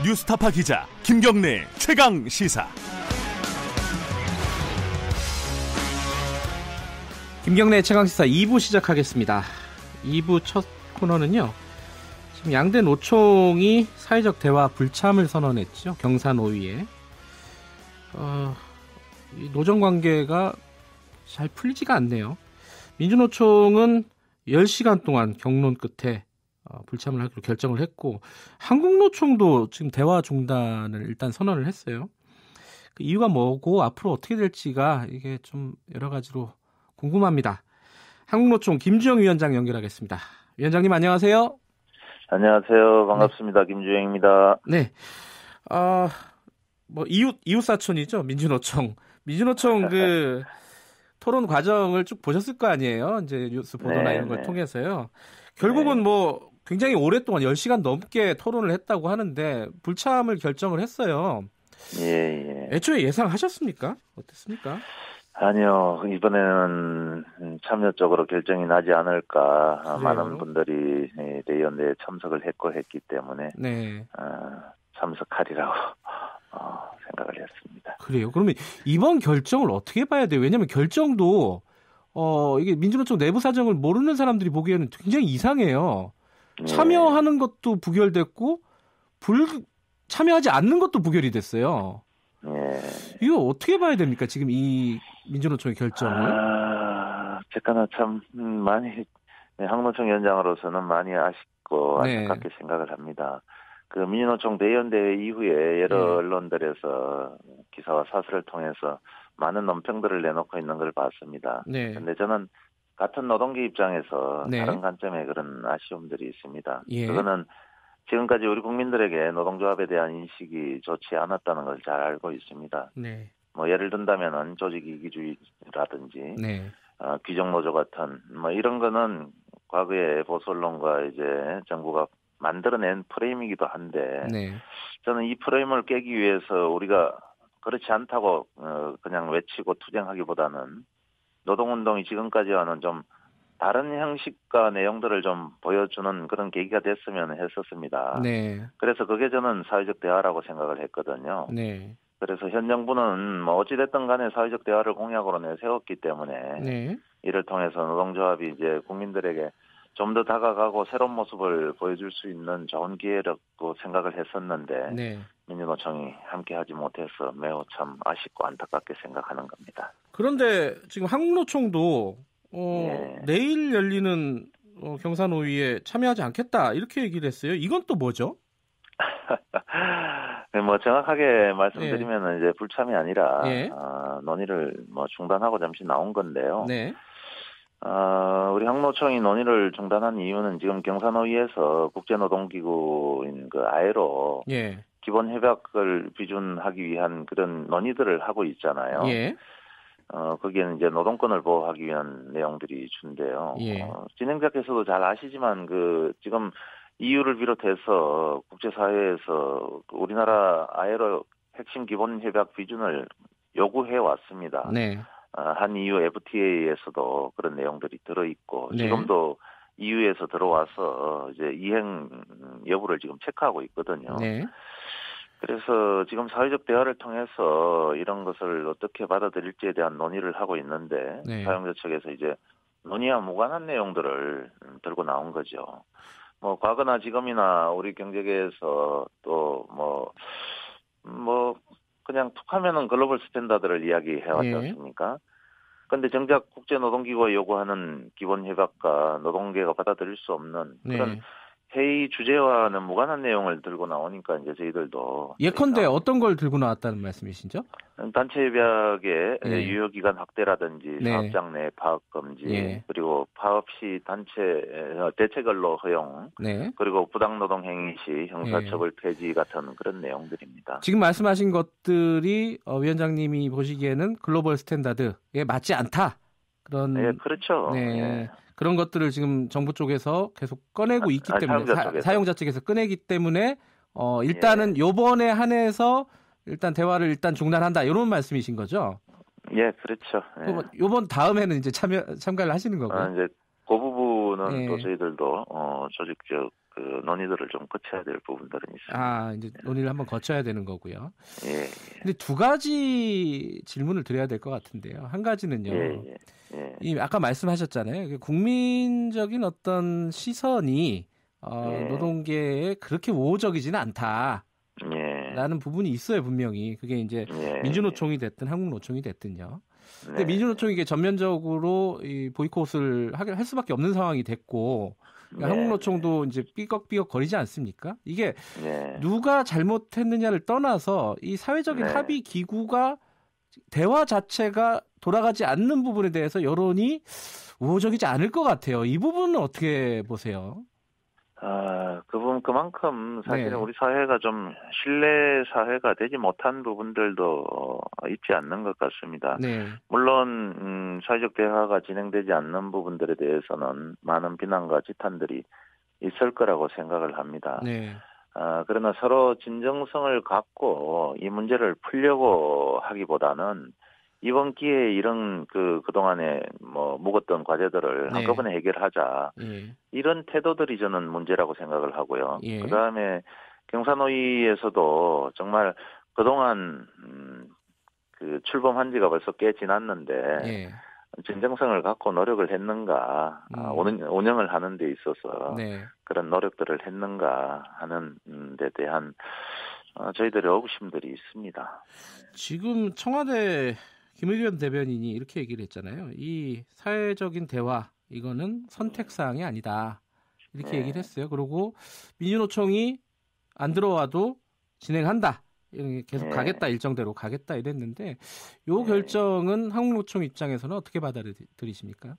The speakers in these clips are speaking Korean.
뉴스타파 기자 김경래 최강 시사. 김경래 최강시사 2부 시작하겠습니다. 2부 첫 코너는요. 지금 양대 노총이 사회적 대화 불참을 선언했죠. 경사노위에. 이 노정관계가 잘 풀리지가 않네요. 민주노총은 10시간 동안 경론 끝에 불참을 하기로 결정을 했고, 한국노총도 지금 대화 중단을 일단 선언을 했어요. 그 이유가 뭐고 앞으로 어떻게 될지가 이게 좀 여러 가지로 궁금합니다. 한국노총 김주영 위원장 연결하겠습니다. 위원장님 안녕하세요. 안녕하세요. 반갑습니다. 네. 김주영입니다. 네. 뭐 이웃 사촌이죠. 민주노총 그 토론 과정을 쭉 보셨을 거 아니에요. 이제 뉴스 보도나 이런 걸 통해서요. 결국은 뭐 굉장히 오랫동안 10시간 넘게 토론을 했다고 하는데 불참을 결정을 했어요. 예. 애초에 예상하셨습니까? 어땠습니까? 아니요. 이번에는 참여적으로 결정이 나지 않을까. 그래요? 많은 분들이 대의원대에 참석을 했기 때문에 네. 참석하리라고 생각을 했습니다. 그래요? 그러면 이번 결정을 어떻게 봐야 돼요? 왜냐하면 결정도 이게 민주노총 내부 사정을 모르는 사람들이 보기에는 굉장히 이상해요. 참여하는 것도 부결됐고 참여하지 않는 것도 부결이 됐어요. 예. 이거 어떻게 봐야 됩니까? 지금 이 민주노총의 결정을. 제가 참 많이 한국노총 위원장으로서는 많이 아쉽고 안타깝게 생각을 합니다. 그 민주노총 대의원대회 이후에 여러 언론들에서 기사와 사설을 통해서 많은 논평들을 내놓고 있는 걸 봤습니다. 그런데 저는 같은 노동계 입장에서 다른 관점의 그런 아쉬움들이 있습니다. 그거는 지금까지 우리 국민들에게 노동조합에 대한 인식이 좋지 않았다는 걸 잘 알고 있습니다. 뭐 예를 든다면은 조직이기주의라든지 귀족노조 같은 뭐 이런 거는 과거에 보수 언론과 이제 정부가 만들어낸 프레임이기도 한데 저는 이 프레임을 깨기 위해서 우리가 그렇지 않다고 그냥 외치고 투쟁하기보다는 노동운동이 지금까지와는 좀 다른 형식과 내용들을 좀 보여주는 그런 계기가 됐으면 했었습니다. 그래서 그게 저는 사회적 대화라고 생각을 했거든요. 그래서 현 정부는 뭐 어찌됐든 간에 사회적 대화를 공약으로 내세웠기 때문에 이를 통해서 노동조합이 이제 국민들에게 좀 더 다가가고 새로운 모습을 보여줄 수 있는 좋은 기회라고 생각을 했었는데 민주노총이 함께하지 못해서 매우 참 아쉽고 안타깝게 생각하는 겁니다. 그런데 지금 한국노총도 내일 열리는 경사노위에 참여하지 않겠다 이렇게 얘기를 했어요. 이건 또 뭐죠? 뭐 정확하게 말씀드리면 이제 불참이 아니라 논의를 뭐 중단하고 잠시 나온 건데요. 우리 한국노총이 논의를 중단한 이유는 지금 경사노위에서 국제노동기구인 그 아이로 기본 협약을 비준하기 위한 그런 논의들을 하고 있잖아요. 거기에는 이제 노동권을 보호하기 위한 내용들이 준대요. 진행자께서도 잘 아시지만 지금 EU를 비롯해서 국제사회에서 우리나라 ILO 핵심 기본 협약 비준을 요구해 왔습니다. 한 EU FTA에서도 그런 내용들이 들어있고 지금도 EU에서 들어와서 이제 이행 여부를 지금 체크하고 있거든요. 그래서 지금 사회적 대화를 통해서 이런 것을 어떻게 받아들일지에 대한 논의를 하고 있는데 사용자 측에서 이제 논의와 무관한 내용들을 들고 나온 거죠. 뭐 과거나 지금이나 우리 경제계에서 또 뭐 그냥 툭 하면은 글로벌 스탠다드를 이야기해 왔지 않습니까? 그런데 정작 국제노동기구가 요구하는 기본 협약과 노동계가 받아들일 수 없는 그런 회의 주제와는 무관한 내용을 들고 나오니까 이제 저희들도 예컨대 어떤 걸 들고 나왔다는 말씀이시죠? 단체 협약의 유효기간 확대라든지 사업장 내 파업 금지 그리고 파업 시 단체 대체근로 허용 그리고 부당노동 행위 시 형사처벌 폐지 같은 그런 내용들입니다. 지금 말씀하신 것들이 위원장님이 보시기에는 글로벌 스탠다드에 맞지 않다. 그런 그렇죠. 그런 것들을 지금 정부 쪽에서 계속 꺼내고 있기 때문에 사용자 쪽에서 꺼내기 때문에 일단은 요번에 한해서 일단 대화를 일단 중단한다 이런 말씀이신 거죠? 그렇죠. 요번 다음에는 이제 참가를 하시는 거고요. 이제 그 부분은 또 저희들도 조직적 그 논의들을 좀 거쳐야 될 부분들은 있습니다. 이제 논의를 한번 거쳐야 되는 거고요. 예. 근데 두 가지 질문을 드려야 될 것 같은데요. 한 가지는요. 이 아까 말씀하셨잖아요. 국민적인 어떤 시선이 노동계에 그렇게 우호적이지는 않다. 라는 부분이 있어요, 분명히. 그게 이제 민주노총이 됐든 한국노총이 됐든요. 근데 민주노총이 이게 전면적으로 이 보이콧을 할 수밖에 없는 상황이 됐고, 그러니까 한국노총도 이제 삐걱삐걱 거리지 않습니까? 이게 누가 잘못했느냐를 떠나서 이 사회적인 합의 기구가 대화 자체가 돌아가지 않는 부분에 대해서 여론이 우호적이지 않을 것 같아요. 이 부분은 어떻게 보세요? 그만큼 사실은 우리 사회가 좀 신뢰 사회가 되지 못한 부분들도 있지 않는 것 같습니다. 물론 사회적 대화가 진행되지 않는 부분들에 대해서는 많은 비난과 지탄들이 있을 거라고 생각을 합니다. 그러나 서로 진정성을 갖고 이 문제를 풀려고 하기보다는 이번 기회에 이런 그동안에 묵었던 과제들을 한꺼번에 해결하자. 이런 태도들이 저는 문제라고 생각을 하고요. 그다음에 경사노위에서도 정말 그동안 그 출범한 지가 벌써 꽤 지났는데 진정성을 갖고 노력을 했는가, 운영을 하는 데 있어서 그런 노력들을 했는가 하는 데 대한 저희들의 의구심들이 있습니다. 지금 청와대 김의겸 대변인이 이렇게 얘기를 했잖아요. 이 사회적인 대화, 이거는 선택사항이 아니다. 이렇게 얘기를 했어요. 그리고 민주노총이 안 들어와도 진행한다. 계속 가겠다, 일정대로 가겠다 이랬는데 요 결정은 한국노총 입장에서는 어떻게 받아들이십니까?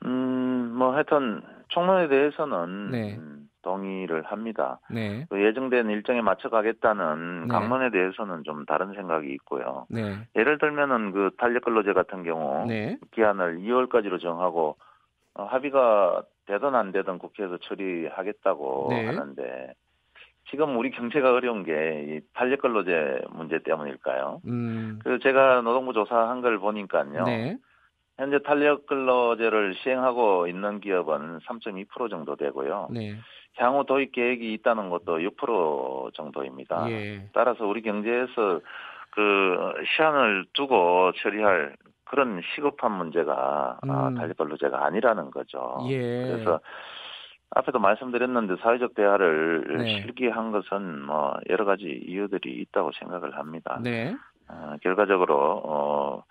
하여튼 총론에 대해서는 동의를 합니다. 예정된 일정에 맞춰 가겠다는 강론에 대해서는 좀 다른 생각이 있고요. 예를 들면은 그 탄력근로제 같은 경우 기한을 2월까지로 정하고 합의가 되든 안 되든 국회에서 처리하겠다고 하는데 지금 우리 경제가 어려운 게 이 탄력근로제 문제 때문일까요? 제가 노동부 조사한 걸 보니까요. 현재 탄력근로제를 시행하고 있는 기업은 3.2% 정도 되고요. 향후 도입 계획이 있다는 것도 6% 정도입니다. 따라서 우리 경제에서 그 시한을 두고 처리할 그런 시급한 문제가 탄력근로제가 아니라는 거죠. 그래서 앞에도 말씀드렸는데 사회적 대화를 실기한 것은 여러 가지 이유들이 있다고 생각을 합니다. 결과적으로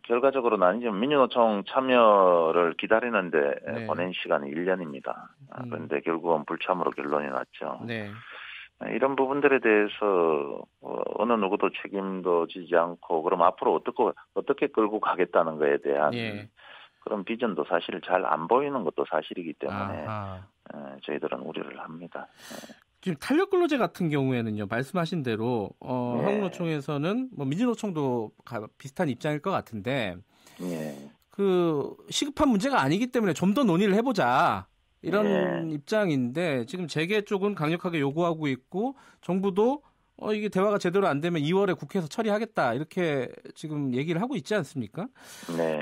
결과적으로는 아니지만 민주노총 참여를 기다리는데 보낸 시간이 1년입니다. 그런데 결국은 불참으로 결론이 났죠. 이런 부분들에 대해서 어느 누구도 책임도 지지 않고 그럼 앞으로 어떻게 끌고 가겠다는 것에 대한 그런 비전도 사실 잘 안 보이는 것도 사실이기 때문에 저희들은 우려를 합니다. 지금 탄력근로제 같은 경우에는요, 말씀하신 대로 한국노총에서는 민주노총도 비슷한 입장일 것 같은데 그 시급한 문제가 아니기 때문에 좀 더 논의를 해보자 이런 입장인데 지금 재계 쪽은 강력하게 요구하고 있고 정부도 이게 대화가 제대로 안 되면 2월에 국회에서 처리하겠다 이렇게 지금 얘기를 하고 있지 않습니까?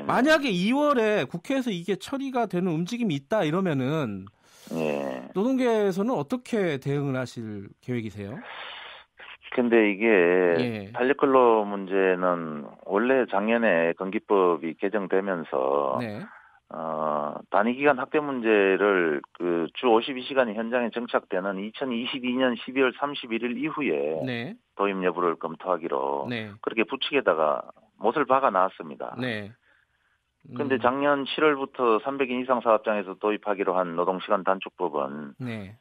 만약에 2월에 국회에서 이게 처리가 되는 움직임이 있다 이러면은 노동계에서는 어떻게 대응을 하실 계획이세요? 근데 이게 탄력근로 문제는 원래 작년에 건기법이 개정되면서 단위기간 학대 문제를 그 주 52시간이 현장에 정착되는 2022년 12월 31일 이후에 도입 여부를 검토하기로 그렇게 부칙에다가 못을 박아 놨습니다. 그런데 작년 7월부터 300인 이상 사업장에서 도입하기로 한 노동시간 단축법은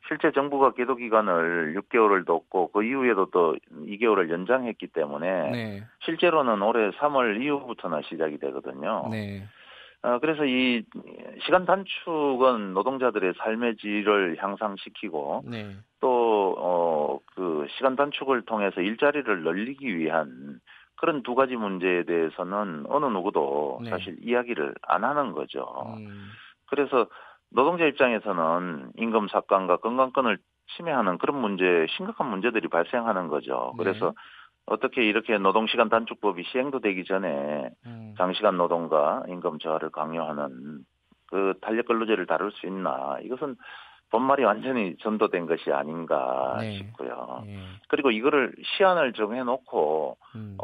실제 정부가 계도 기간을 6개월을 뒀고 그 이후에도 또 2개월을 연장했기 때문에 실제로는 올해 3월 이후부터나 시작이 되거든요. 그래서 이 시간 단축은 노동자들의 삶의 질을 향상시키고 또 그 시간 단축을 통해서 일자리를 늘리기 위한 그런 두 가지 문제에 대해서는 어느 누구도 사실 이야기를 안 하는 거죠. 그래서 노동자 입장에서는 임금 삭감과 건강권을 침해하는 그런 문제, 심각한 문제들이 발생하는 거죠. 그래서 어떻게 이렇게 노동시간 단축법이 시행도 되기 전에 장시간 노동과 임금 저하를 강요하는 그 탄력근로제를 다룰 수 있나? 이것은 본말이 완전히 전도된 것이 아닌가 싶고요. 그리고 이거를 시한을 정해놓고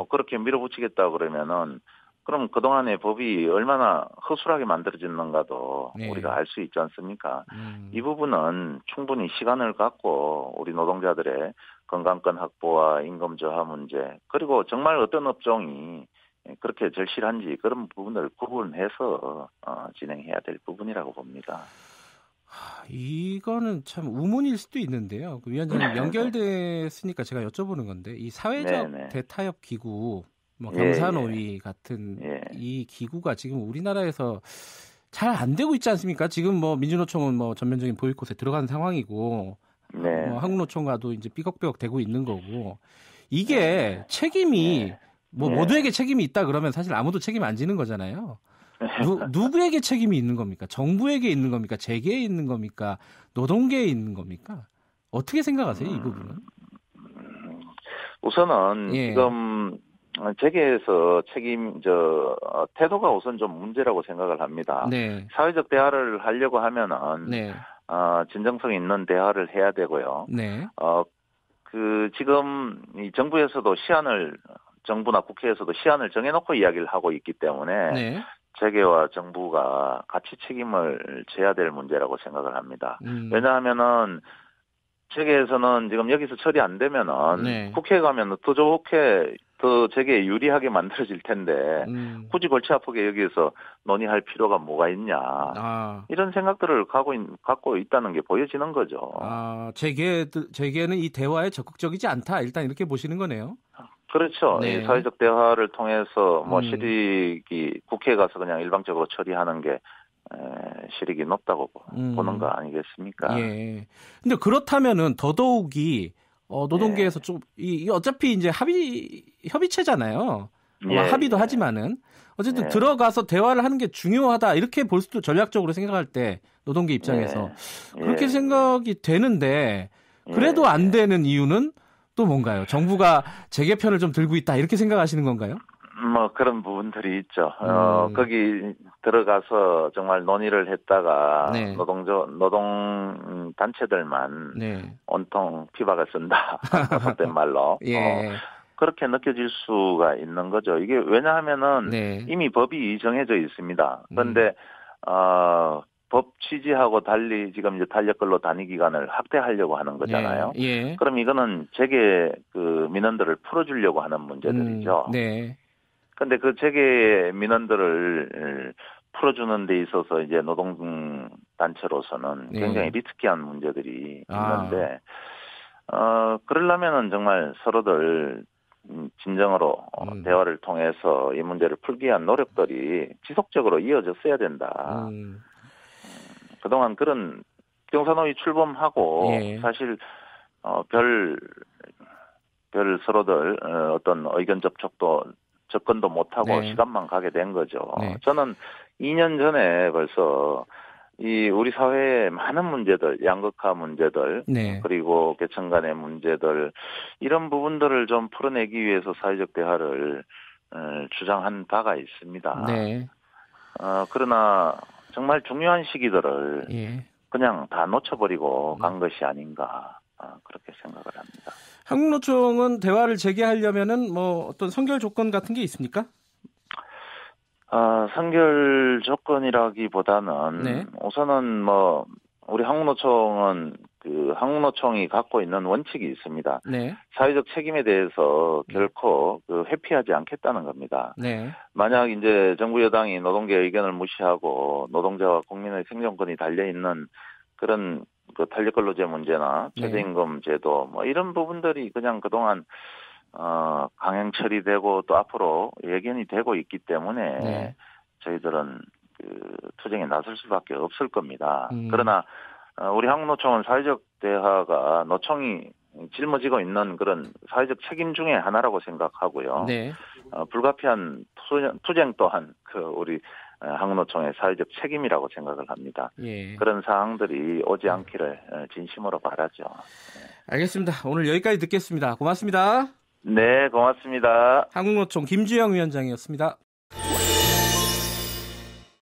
그렇게 밀어붙이겠다 그러면은 그럼 그동안의 법이 얼마나 허술하게 만들어졌는가도 우리가 알 수 있지 않습니까? 이 부분은 충분히 시간을 갖고 우리 노동자들의 건강권 확보와 임금 저하 문제, 그리고 정말 어떤 업종이 그렇게 절실한지 그런 부분을 구분해서 진행해야 될 부분이라고 봅니다. 이거는 참 우문일 수도 있는데요. 그 위원장님 연결됐으니까 제가 여쭤보는 건데 이 사회적 대타협 기구, 뭐 경사노위 같은 이 기구가 지금 우리나라에서 잘 안 되고 있지 않습니까? 지금 뭐 민주노총은 뭐 전면적인 보이콧에 들어간 상황이고, 뭐 한국노총과도 이제 삐걱삐걱 되고 있는 거고, 이게 책임이 뭐 모두에게 책임이 있다 그러면 사실 아무도 책임 안 지는 거잖아요. 누구에게 책임이 있는 겁니까? 정부에게 있는 겁니까? 재계에 있는 겁니까? 노동계에 있는 겁니까? 어떻게 생각하세요, 이 부분은? 우선은 지금 재계에서 태도가 우선 좀 문제라고 생각을 합니다. 사회적 대화를 하려고 하면은 진정성 있는 대화를 해야 되고요. 지금 이 정부에서도 정부나 국회에서도 시한을 정해놓고 이야기를 하고 있기 때문에 재계와 정부가 같이 책임을 져야 될 문제라고 생각을 합니다. 왜냐하면은 재계에서는 지금 여기서 처리 안 되면은 국회에 가면 더 좋게 더 재계에 유리하게 만들어질 텐데 굳이 골치 아프게 여기에서 논의할 필요가 뭐가 있냐 이런 생각들을 갖고 있다는 게 보여지는 거죠. 재계는 이 대화에 적극적이지 않다 일단 이렇게 보시는 거네요. 그렇죠. 이 사회적 대화를 통해서 뭐 실익이 국회에 가서 그냥 일방적으로 처리하는 게 실익이 높다고 보는 거 아니겠습니까? 근데 그렇다면은 더더욱이 노동계에서 좀 어차피 이제 협의체잖아요. 합의도 하지만은 어쨌든 들어가서 대화를 하는 게 중요하다 이렇게 볼 수도 전략적으로 생각할 때 노동계 입장에서 그렇게 생각이 되는데 그래도 안 되는 이유는 또 뭔가요? 정부가 재계 편을 좀 들고 있다 이렇게 생각하시는 건가요? 뭐 그런 부분들이 있죠. 거기 들어가서 정말 논의를 했다가 노동 단체들만 온통 피박을 쓴다. 속된 말로. 그렇게 느껴질 수가 있는 거죠. 이게 왜냐하면은 이미 법이 정해져 있습니다. 그런데 법 취지하고 달리 지금 이제 탄력근로 단위 기간을 확대하려고 하는 거잖아요. 그럼 이거는 재계 그 민원들을 풀어주려고 하는 문제들이죠. 근데 그 재계 민원들을 풀어주는 데 있어서 이제 노동단체로서는 굉장히 리스키한 문제들이 있는데, 그러려면은 정말 서로들 진정으로 대화를 통해서 이 문제를 풀기 위한 노력들이 지속적으로 이어졌어야 된다. 그동안 그런 경사노위 출범하고 사실 별 서로들 어떤 의견 접근도 못하고 시간만 가게 된 거죠. 저는 2년 전에 벌써 우리 사회의 많은 문제들, 양극화 문제들, 그리고 계층 간의 문제들, 이런 부분들을 좀 풀어내기 위해서 사회적 대화를 주장한 바가 있습니다. 그러나 정말 중요한 시기들을 그냥 다 놓쳐버리고 간 것이 아닌가. 그렇게 생각을 합니다. 한국노총은 대화를 재개하려면은 뭐 어떤 선결 조건 같은 게 있습니까? 선결 조건이라기보다는 우선은 뭐 우리 한국노총은 그 한국노총이 갖고 있는 원칙이 있습니다. 사회적 책임에 대해서 결코 회피하지 않겠다는 겁니다. 만약 이제 정부 여당이 노동계 의견을 무시하고 노동자와 국민의 생존권이 달려 있는 그런 그 탄력근로제 문제나 최저임금 제도 뭐 이런 부분들이 그냥 그동안 강행 처리되고 또 앞으로 예견이 되고 있기 때문에 저희들은 그 투쟁에 나설 수밖에 없을 겁니다. 그러나 우리 한국노총은 사회적 대화가 노총이 짊어지고 있는 그런 사회적 책임 중에 하나라고 생각하고요. 불가피한 투쟁 또한 우리 한국노총의 사회적 책임이라고 생각을 합니다. 그런 사항들이 오지 않기를 진심으로 바라죠. 알겠습니다. 오늘 여기까지 듣겠습니다. 고맙습니다. 네, 고맙습니다. 한국노총 김주영 위원장이었습니다.